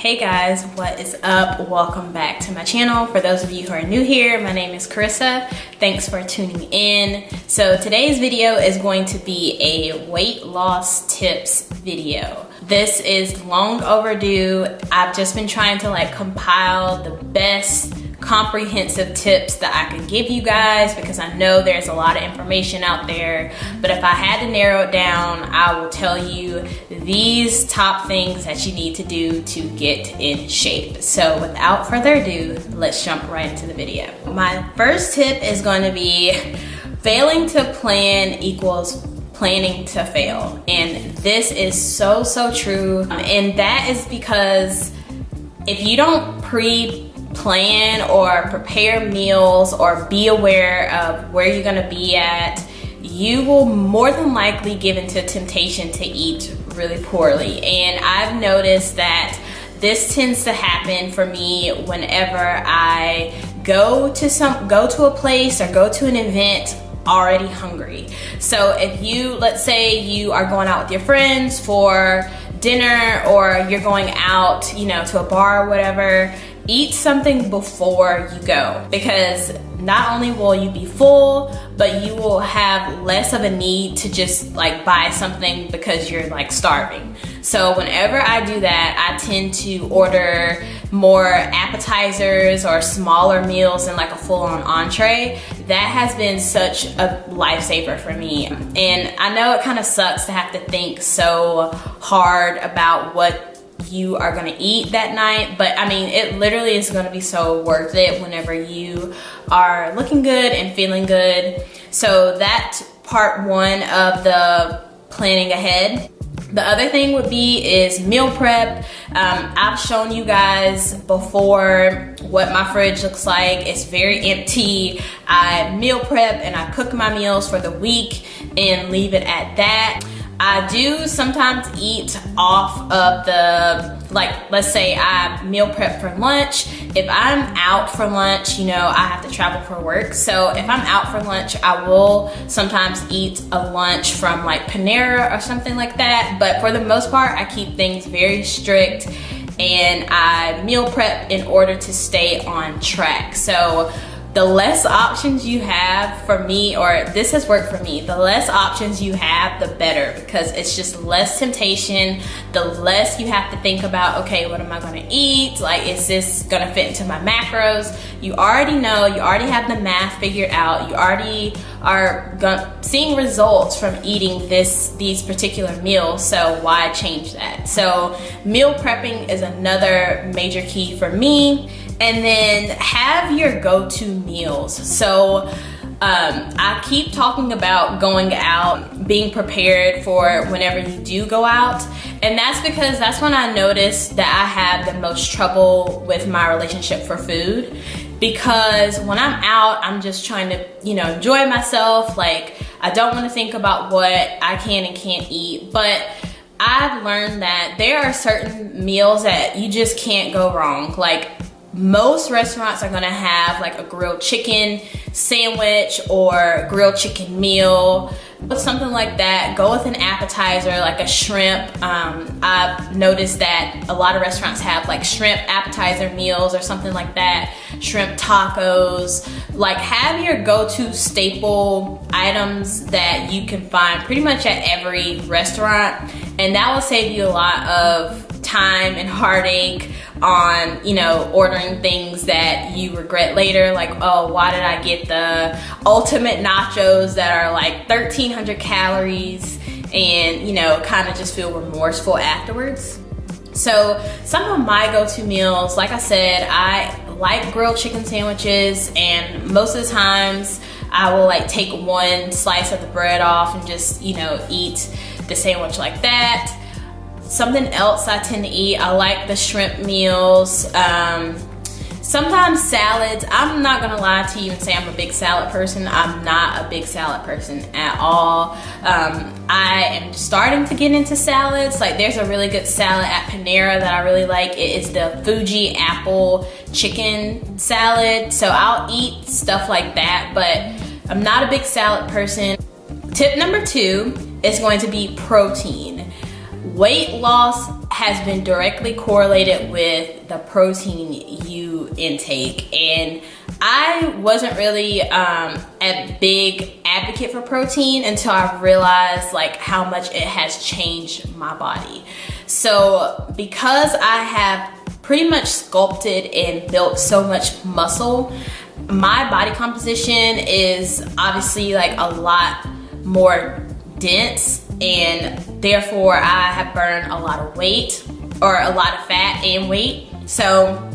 Hey guys, what is up? Welcome back to my channel. For those of you who are new here, my name is Carissa. Thanks for tuning in. So today's video is going to be a weight loss tips video. This is long overdue. I've just been trying to compile the best comprehensive tips that I can give you guys because I know there's a lot of information out there, but if I had to narrow it down, I will tell you these top things that you need to do to get in shape. So without further ado, let's jump right into the video. My first tip is going to be failing to plan equals planning to fail. And this is so true. And that is because if you don't pre-plan or prepare meals or be aware of where you're gonna be at, you will more than likely give into temptation to eat really poorly. And I've noticed that this tends to happen for me whenever I go to a place or go to an event already hungry. So if you, let's say you are going out with your friends for dinner or you're going out, to a bar or whatever, eat something before you go, because not only will you be full, but you will have less of a need to just buy something because you're starving. So whenever I do that, I tend to order more appetizers or smaller meals than a full-on entree. That has been such a lifesaver for me. And I know it kind of sucks to have to think so hard about what you are gonna eat that night, but I mean, it literally is gonna be so worth it whenever you are looking good and feeling good. So that's part one of the planning ahead. The other thing would be is meal prep. I've shown you guys before what my fridge looks like. It's very empty. I meal prep and I cook my meals for the week and leave it at that. I do sometimes eat off of the, let's say I meal prep for lunch. If I'm out for lunch, I have to travel for work. So if I'm out for lunch, I will sometimes eat a lunch from Panera or something like that. But for the most part, I keep things very strict and I meal prep in order to stay on track. So the less options you have, for me, or this has worked for me, the less options you have, the better, because it's just less temptation. The less you have to think about, okay, what am I gonna eat? Is this gonna fit into my macros? You already know, you already have the math figured out. You already are seeing results from eating these particular meals, so why change that? So meal prepping is another major key for me. And then have your go-to meals. So I keep talking about going out, being prepared for whenever you do go out. And that's because that's when I notice that I have the most trouble with my relationship for food. Because when I'm out, I'm just trying to, enjoy myself. I don't want to think about what I can and can't eat. But I've learned that there are certain meals that you just can't go wrong. Most restaurants are gonna have a grilled chicken sandwich or grilled chicken meal, something like that. Go with an appetizer, a shrimp. I've noticed that a lot of restaurants have shrimp appetizer meals or something like that, shrimp tacos. Have your go-to staple items that you can find pretty much at every restaurant, and that will save you a lot of time and heartache on ordering things that you regret later, oh, why did I get the ultimate nachos that are 1,300 calories, and kind of just feel remorseful afterwards. So some of my go-to meals, like I said, I like grilled chicken sandwiches, and most of the times I will take one slice of the bread off and just eat the sandwich like that. Something else I tend to eat, I like the shrimp meals. Sometimes salads. I'm not gonna lie to you and say I'm a big salad person. I'm not a big salad person at all. I am starting to get into salads. There's a really good salad at Panera that I really like. It is the Fuji apple chicken salad. So I'll eat stuff like that, but I'm not a big salad person. Tip number 2 is going to be protein. Weight loss has been directly correlated with the protein you intake. And I wasn't really a big advocate for protein until I realized like how much it has changed my body. So because I have pretty much sculpted and built so much muscle, my body composition is obviously like a lot more dense, and therefore I have burned a lot of weight, or a lot of fat and weight. So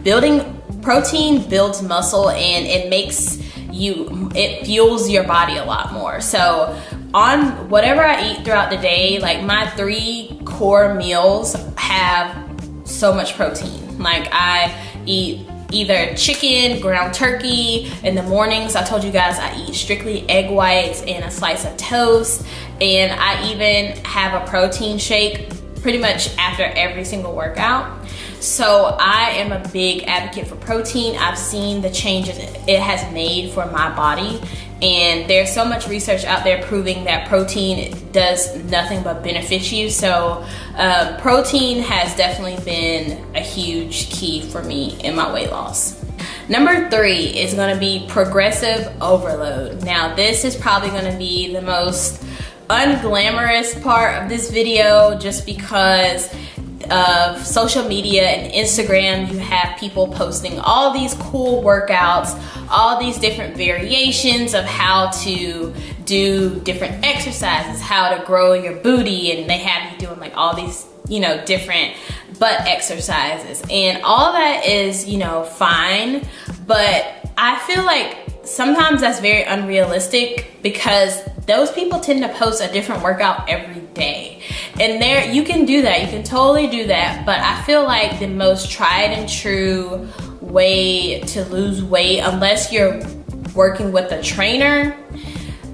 building protein builds muscle, and it fuels your body a lot more. So on whatever I eat throughout the day, like my 3 core meals have so much protein. Like I eat either chicken, ground turkey. In the mornings, I told you guys I eat strictly egg whites and a slice of toast. And I even have a protein shake pretty much after every single workout. So I am a big advocate for protein. I've seen the changes it has made for my body. And there's so much research out there proving that protein does nothing but benefit you. So protein has definitely been a huge key for me in my weight loss. Number 3 is gonna be progressive overload. Now this is probably gonna be the most unglamorous part of this video, just because of social media and Instagram. You have people posting all these cool workouts, all these different variations of how to do different exercises, how to grow your booty, and they have you doing like all these, you know, different butt exercises, and all that is, you know, fine, but I feel like sometimes that's very unrealistic, because those people tend to post a different workout every day. And there, you can do that, you can totally do that, but I feel like the most tried and true way to lose weight, unless you're working with a trainer,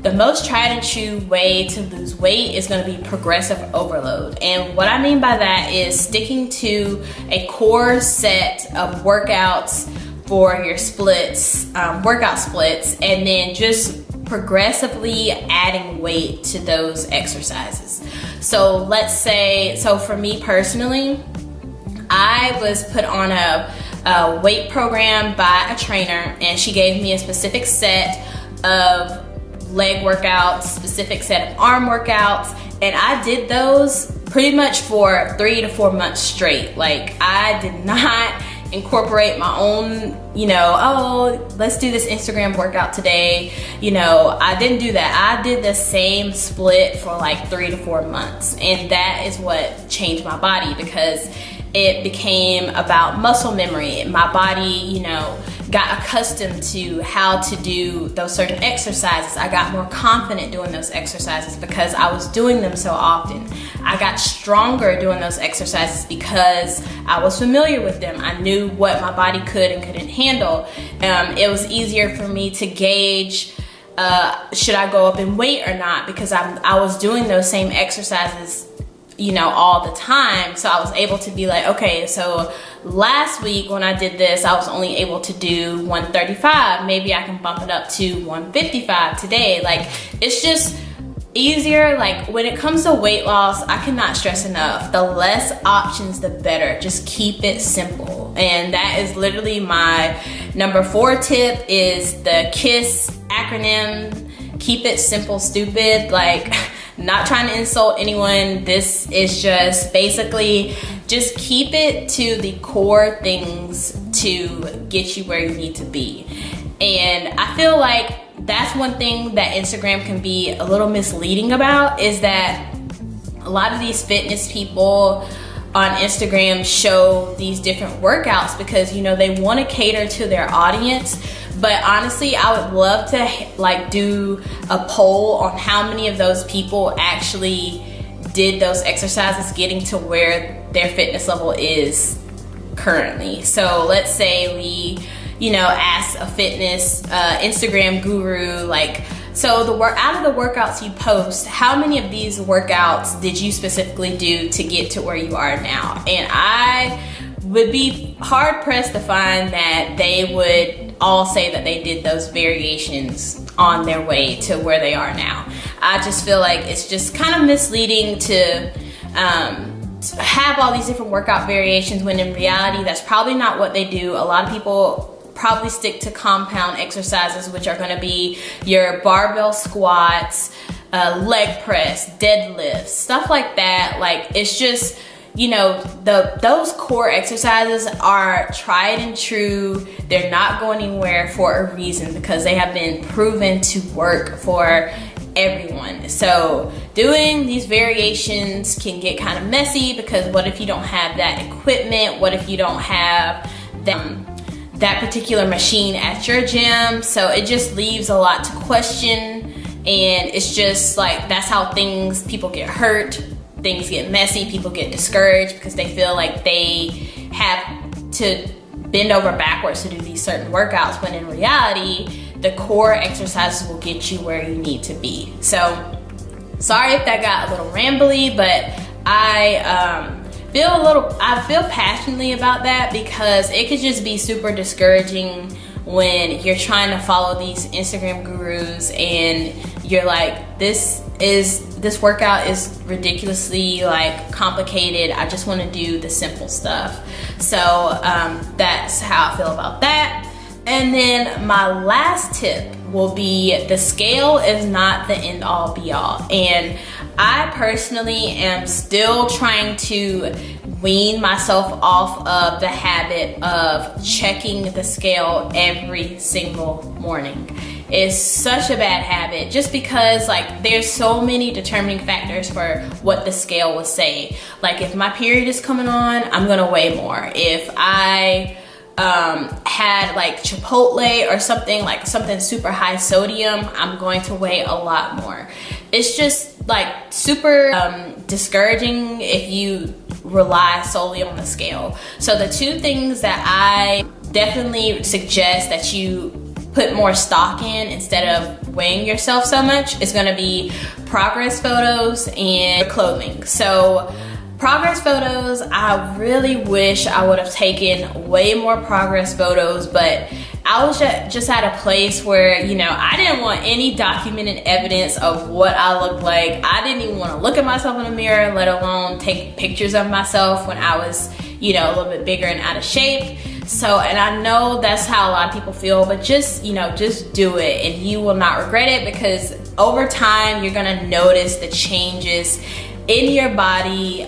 the most tried and true way to lose weight is going to be progressive overload. And what I mean by that is sticking to a core set of workouts for your splits, workout splits, and then just progressively adding weight to those exercises. So let's say, so for me personally, I was put on a weight program by a trainer, and she gave me a specific set of leg workouts, specific set of arm workouts, and I did those pretty much for 3 to 4 months straight. Like I did not incorporate my own, you know, oh, let's do this Instagram workout today. You know, I didn't do that. I did the same split for like 3 to 4 months. And that is what changed my body, because it became about muscle memory. My body, you know, got accustomed to how to do those certain exercises. I got more confident doing those exercises because I was doing them so often. I got stronger doing those exercises because I was familiar with them. I knew what my body could and couldn't handle. It was easier for me to gauge should I go up in weight or not, because I was doing those same exercises, you know, all the time. So I was able to be like, okay, so last week when I did this, I was only able to do 135. Maybe I can bump it up to 155 today. Like, it's just easier. Like, when it comes to weight loss, I cannot stress enough, the less options, the better. Just keep it simple. And that is literally my number 4 tip, is the KISS acronym. Keep it simple, stupid. Like, not trying to insult anyone. This is just basically just keep it to the core things to get you where you need to be. And I feel like that's one thing that Instagram can be a little misleading about, is that a lot of these fitness people on Instagram show these different workouts because, you know, they want to cater to their audience. But honestly, I would love to like do a poll on how many of those people actually did those exercises getting to where their fitness level is currently. So let's say we, you know, ask a fitness Instagram guru, like, so out of the workouts you post, how many of these workouts did you specifically do to get to where you are now? And I would be hard pressed to find that they would all say that they did those variations on their way to where they are now. I just feel like it's just kind of misleading to have all these different workout variations when in reality that's probably not what they do. A lot of people probably stick to compound exercises, which are going to be your barbell squats, leg press, deadlifts, stuff like that. Like, it's just, you know, those core exercises are tried and true. They're not going anywhere for a reason, because they have been proven to work for everyone. So doing these variations can get kind of messy, because what if you don't have that equipment? What if you don't have that particular machine at your gym? So it just leaves a lot to question, and it's just like, that's how people get hurt, things get messy, people get discouraged because they feel like they have to bend over backwards to do these certain workouts, when in reality the core exercises will get you where you need to be. So sorry if that got a little rambly, but I feel passionately about that, because it could just be super discouraging when you're trying to follow these Instagram gurus and you're like, this workout is ridiculously like complicated. I just want to do the simple stuff. So that's how I feel about that. And then my last tip will be, the scale is not the end all be all. And I personally am still trying to wean myself off of the habit of checking the scale every single morning. It's such a bad habit, just because like there's so many determining factors for what the scale will say. Like, if my period is coming on, I'm gonna weigh more. If I had like Chipotle or something super high sodium, I'm going to weigh a lot more. It's just like super discouraging if you rely solely on the scale. So the two things that I definitely suggest that you put more stock in instead of weighing yourself so much is going to be progress photos and clothing. So progress photos, I really wish I would have taken way more progress photos, but I was just at a place where, you know, I didn't want any documented evidence of what I looked like. I didn't even want to look at myself in the mirror, let alone take pictures of myself when I was, you know, a little bit bigger and out of shape. So, and I know that's how a lot of people feel, but just, you know, just do it and you will not regret it, because over time you're gonna notice the changes in your body,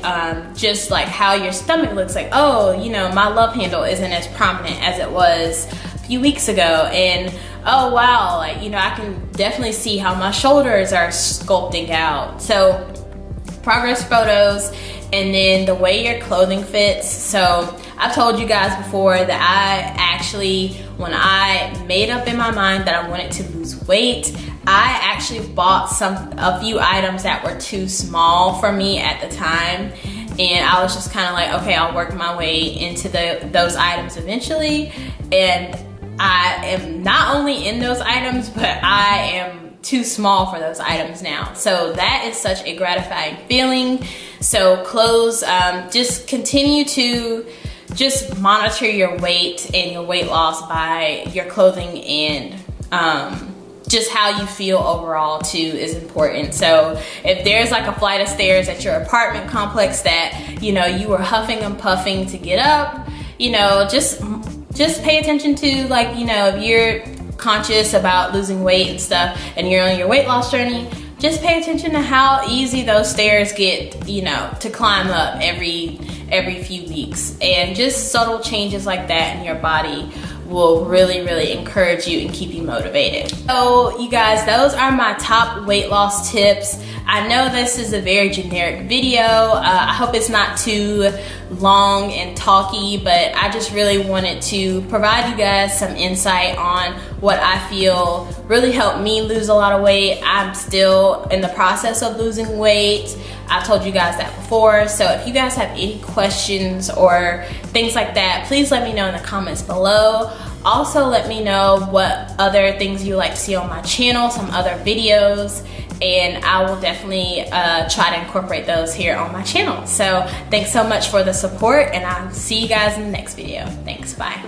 just like how your stomach looks. Like, oh, you know, my love handle isn't as prominent as it was a few weeks ago, and oh wow, like, you know, I can definitely see how my shoulders are sculpting out. So progress photos, and then the way your clothing fits. So I've told you guys before that I actually, when I made up in my mind that I wanted to lose weight, I actually bought a few items that were too small for me at the time, and I was just kind of like, okay, I'll work my way into those items eventually. And I am not only in those items, but I am too small for those items now. So that is such a gratifying feeling. So clothes, just continue to just monitor your weight and your weight loss by your clothing, and just how you feel overall too is important. So if there's like a flight of stairs at your apartment complex that, you know, you were huffing and puffing to get up, you know, just pay attention to, like, you know, if you're conscious about losing weight and stuff and you're on your weight loss journey, just pay attention to how easy those stairs get, you know, to climb up every few weeks. And just subtle changes like that in your body will really encourage you and keep you motivated. So you guys, those are my top weight loss tips. I know this is a very generic video. I hope it's not too long and talky, but I just really wanted to provide you guys some insight on what I feel really helped me lose a lot of weight. I'm still in the process of losing weight. I've told you guys that before. So if you guys have any questions or things like that, please let me know in the comments below. Also, let me know what other things you like to see on my channel, some other videos, and I will definitely try to incorporate those here on my channel. So thanks so much for the support, and I'll see you guys in the next video. Thanks, bye.